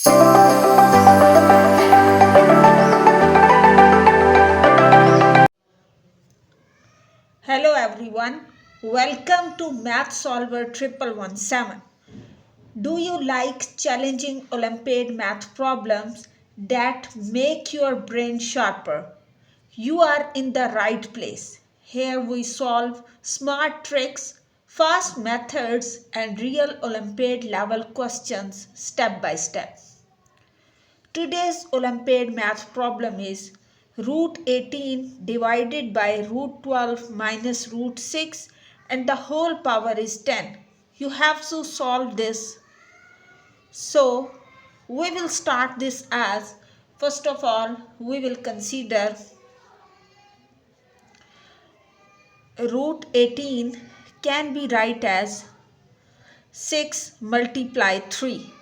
Hello everyone, welcome to Math Solver 1117. Do you like challenging Olympiad math problems that make your brain sharper? You are in the right place. Here we solve smart tricks, fast methods, and real Olympiad level questions step by step. Today's Olympiad math problem is root 18 divided by root 12 minus root 6 and the whole power is 10. You have to solve this. So we will start this as, first of all, we will consider root 18 can be write as 6 multiply 3.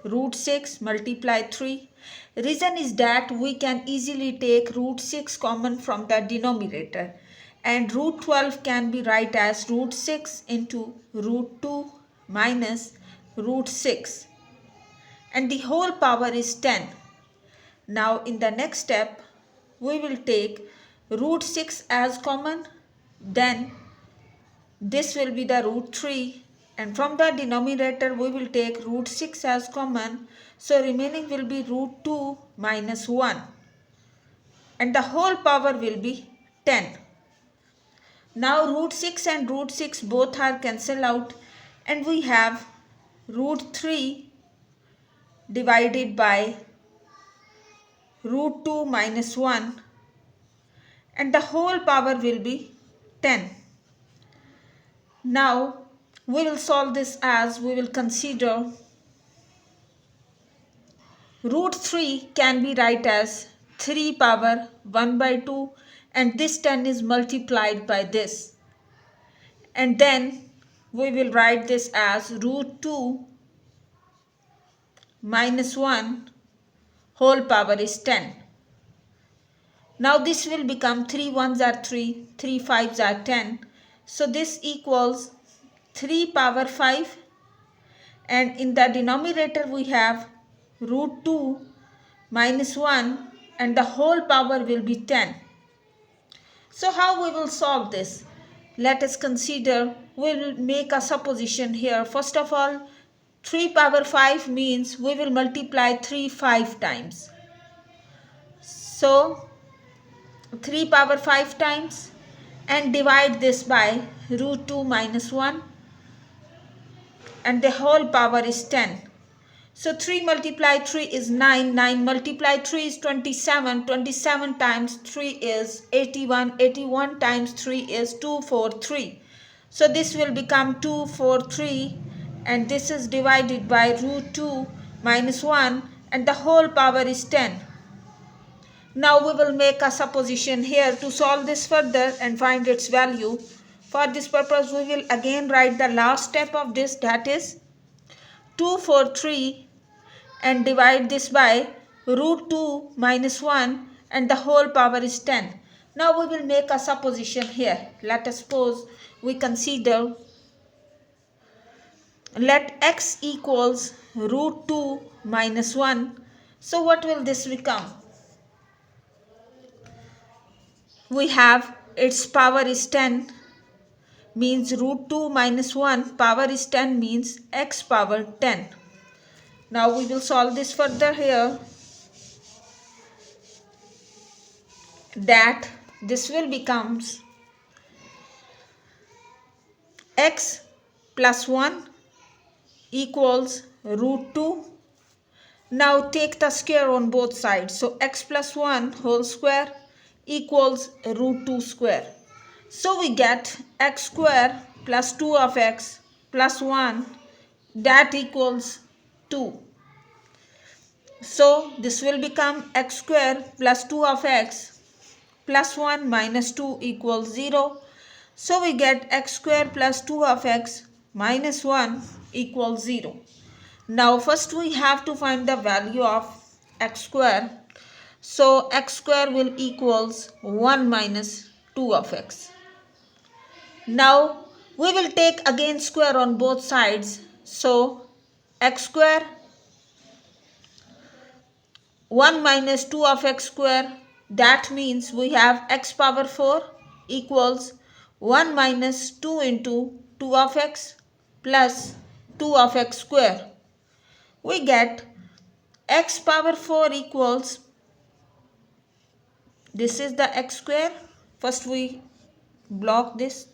Root 6 multiply 3. Reason is that we can easily take root 6 common from the denominator, and root 12 can be write as root 6 into root 2 minus root 6, and the whole power is 10. Now in the next step we will take root 6 as common, then this will be the root 3, and from the denominator we will take root 6 as common, so remaining will be root 2 minus 1, and the whole power will be 10. Now root 6 and root 6 both are cancelled out, and we have root 3 divided by root 2 minus 1, and the whole power will be 10. Now we will solve this as we will consider root 3 can be write as 3 power 1 by 2, and this 10 is multiplied by this. And then we will write this as root 2 minus 1 whole power is 10. Now this will become 3 1s are 3, 3 5s are 10. So this equals 3 power 5, and in the denominator we have root 2 minus 1 and the whole power will be 10. So how we will solve this? Let us consider, we will make a supposition here. First of all, 3 power 5 means we will multiply 3 5 times. So 3 power 5 times and divide this by root 2 minus 1, and the whole power is 10. So 3 multiply 3 is 9, 9 multiply 3 is 27, 27 times 3 is 81, 81 times 3 is 243. So this will become 243, and this is divided by root 2 minus 1, and the whole power is 10. Now we will make a supposition here to solve this further and find its value. For this purpose we will again write the last step of this, that is 243, and divide this by root 2 minus 1, and the whole power is 10. Now we will make a supposition here. Let us suppose we consider, let x equals root 2 minus 1. So what will this become? We have its power is 10, means root 2 minus 1 power is 10 means x power 10. Now we will solve this further here, that this will becomes x plus 1 equals root 2. Now take the square on both sides. So x plus 1 whole square equals root 2 square. So we get x square plus 2 of x plus 1, that equals 2. So this will become x square plus 2 of x plus 1 minus 2 equals 0. So we get x square plus 2 of x minus 1 equals 0. Now first we have to find the value of x square. So x square will equals 1 minus 2 of x. Now we will take again square on both sides. So x square 1 minus 2 of x square. That means we have x power 4 equals 1 minus 2 into 2 of x plus 2 of x square. We get x power 4 equals, this is the x square. First we block this,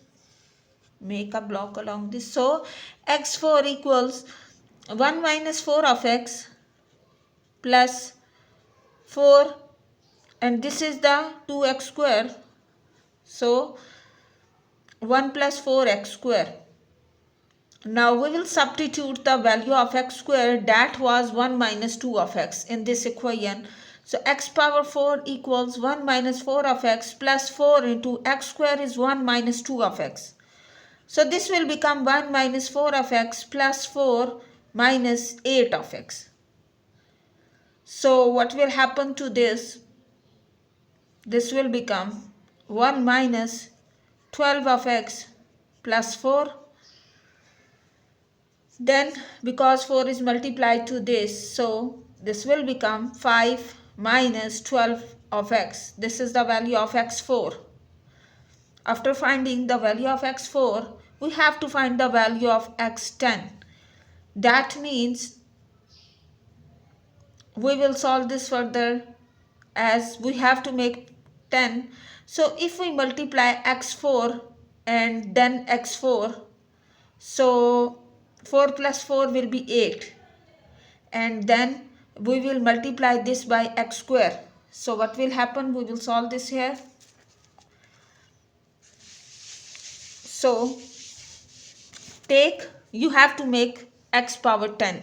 make a block along this. So x4 equals 1 minus 4 of x plus 4, and this is the 2x square. So 1 plus 4x square. Now we will substitute the value of x square, that was 1 minus 2 of x, in this equation. So x power 4 equals 1 minus 4 of x plus 4 into x square is 1 minus 2 of x. So this will become 1 minus 4 of x plus 4 minus 8 of x. So what will happen to this? This will become 1 minus 12 of x plus 4. Then because 4 is multiplied to this, so this will become 5 minus 12 of x. This is the value of x4. After finding the value of x4, we have to find the value of x10. That means we will solve this further, as we have to make 10. So if we multiply x4 and then x4, so 4 plus 4 will be 8, and then we will multiply this by x square. So what will happen? We will solve this here. So you have to make x power 10.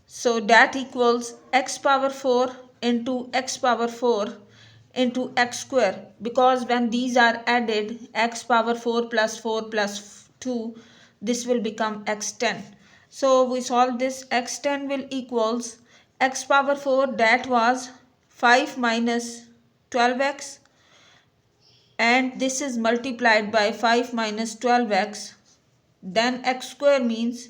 So that equals x power 4 into x power 4 into x square, because when these are added, x power 4 plus 2, this will become x10. So we solve this. X10 will equals x power 4, that was 5 minus 12x, and this is multiplied by 5 minus 12x. Then x square means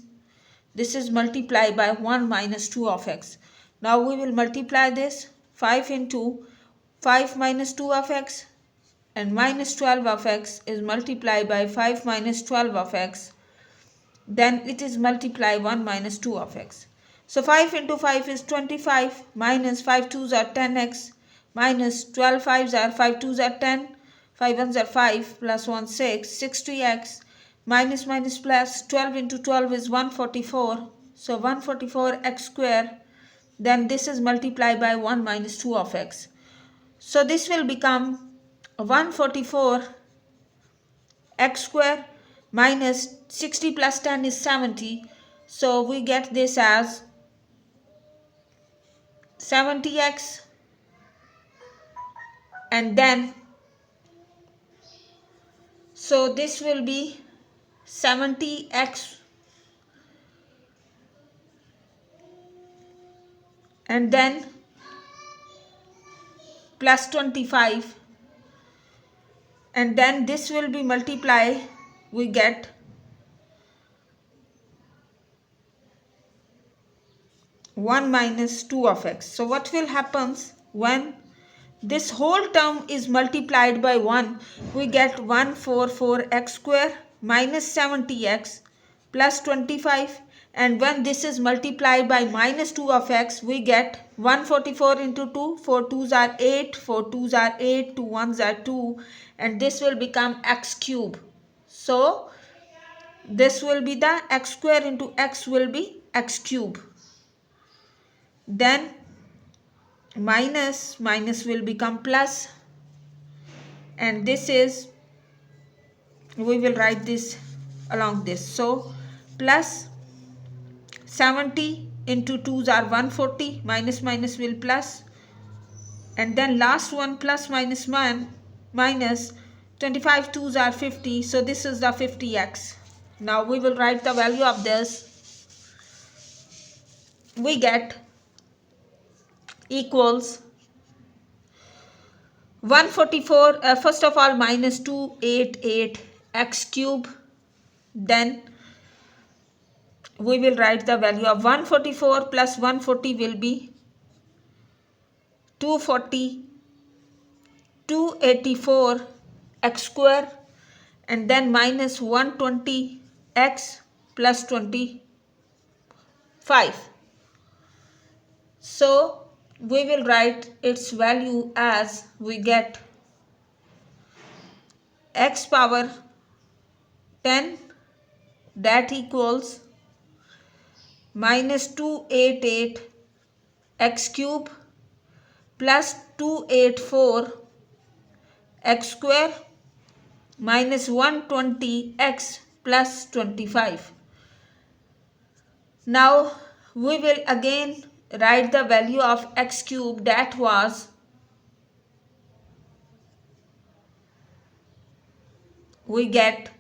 this is multiplied by 1 minus 2 of x. Now we will multiply this. 5 into 5 minus 2 of x and minus 12 of x is multiplied by 5 minus 12 of x. Then it is multiplied 1 minus 2 of x. So 5 into 5 is 25, minus 5 2s are 10x, minus 12 5s are 5 2s are 10, 5 1s are 5, plus 1 6, 60x, minus minus plus, 12 into 12 is 144, so 144 x square. Then this is multiplied by 1 minus 2 of x. So this will become 144 x square minus 60 plus 10 is 70. So we get this as 70x, and then so this will be 70x, and then plus 25, and then this will be multiplied, we get 1 minus 2 of x. So what will happen when this whole term is multiplied by 1? We get 144x square minus 70x plus 25, and when this is multiplied by minus 2 of x, we get 144 into 2, 4 2s are 8, 4 2s are 8, 2 1s are 2, and this will become x cube. So this will be the x square into x will be x cube. Then minus will become plus, and this is, we will write this along this. So plus 70 into 2s are 140, minus will plus, and then last one plus minus 1, minus 25 2s are 50, so this is the 50x. Now we will write the value of this. We get equals 144, first of all minus 288 x cube, then we will write the value of 144 plus 140 will be 240, 284 x square, and then minus 120 x plus 25. So we will write its value as we get x power 10, that equals minus 288 x cube plus 284 x square minus 120 x plus 25. Now we will again write the value of x cube, that was we get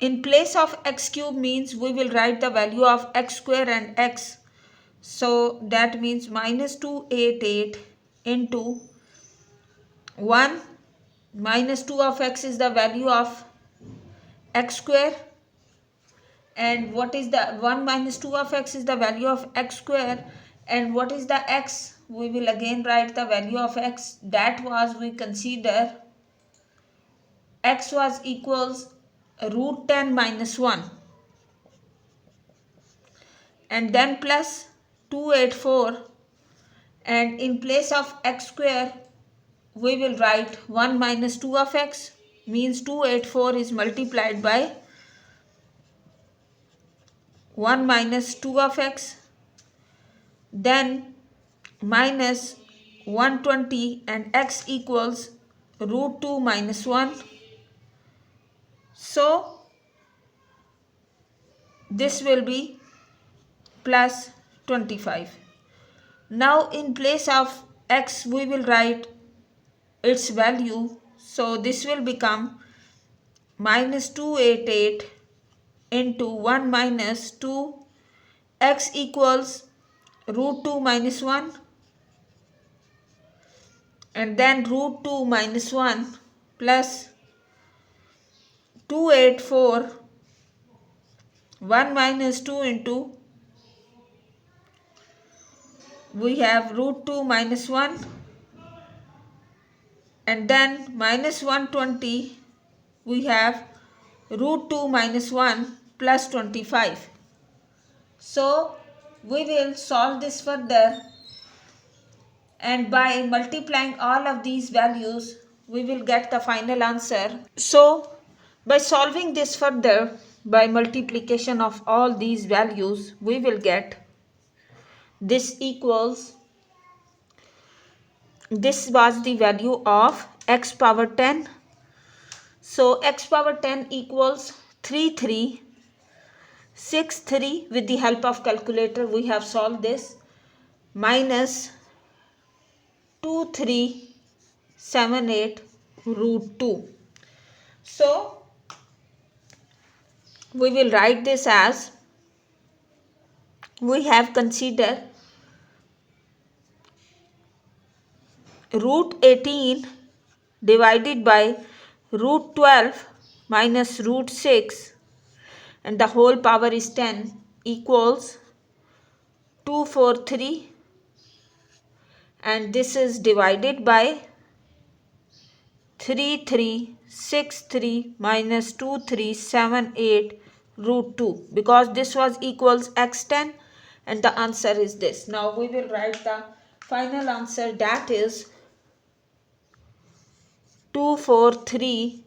in place of x cube means we will write the value of x square and x. So that means minus 288 into 1 minus 2 of x is the value of x square, and what is the 1 minus 2 of x is the value of x square, and what is the x? We will again write the value of x, that was we consider x was equals root 10 minus 1, and then plus 284, and in place of x square we will write 1 minus 2 of x, means 284 is multiplied by 1 minus 2 of x, then minus 120, and x equals root 2 minus 1. So this will be plus 25. Now in place of x we will write its value, so this will become minus 288 into 1 minus 2, x equals root 2 minus 1, and then root 2 minus 1 plus 284, 1 minus 2 into we have root 2 minus 1, and then minus 120 we have root 2 minus 1 plus 25. So we will solve this further, and by multiplying all of these values we will get the final answer. So by solving this further by multiplication of all these values we will get this equals, this was the value of x power 10. So x power 10 equals 3363. With the help of calculator we have solved this, minus 2378 root 2. So we will write this as we have considered root 18 divided by root 12 minus root 6, and the whole power is 10 equals 243, and this is divided by 3363 minus 2378 root 2, because this was equals x10, and the answer is this. Now we will write the final answer, that is 243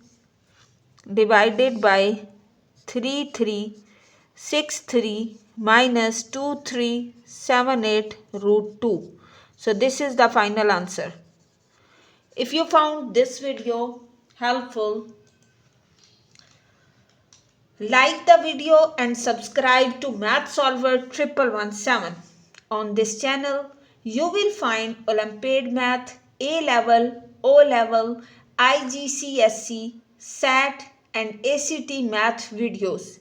divided by 3363 minus 2378 root 2. So this is the final answer. If you found this video helpful, like the video and subscribe to Math Solver 1117. On this channel, you will find Olympiad Math, A-Level, O-Level, IGCSE, SAT and ACT Math videos.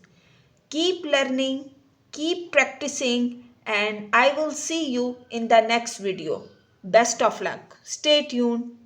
Keep learning, keep practicing, and I will see you in the next video. Best of luck. Stay tuned.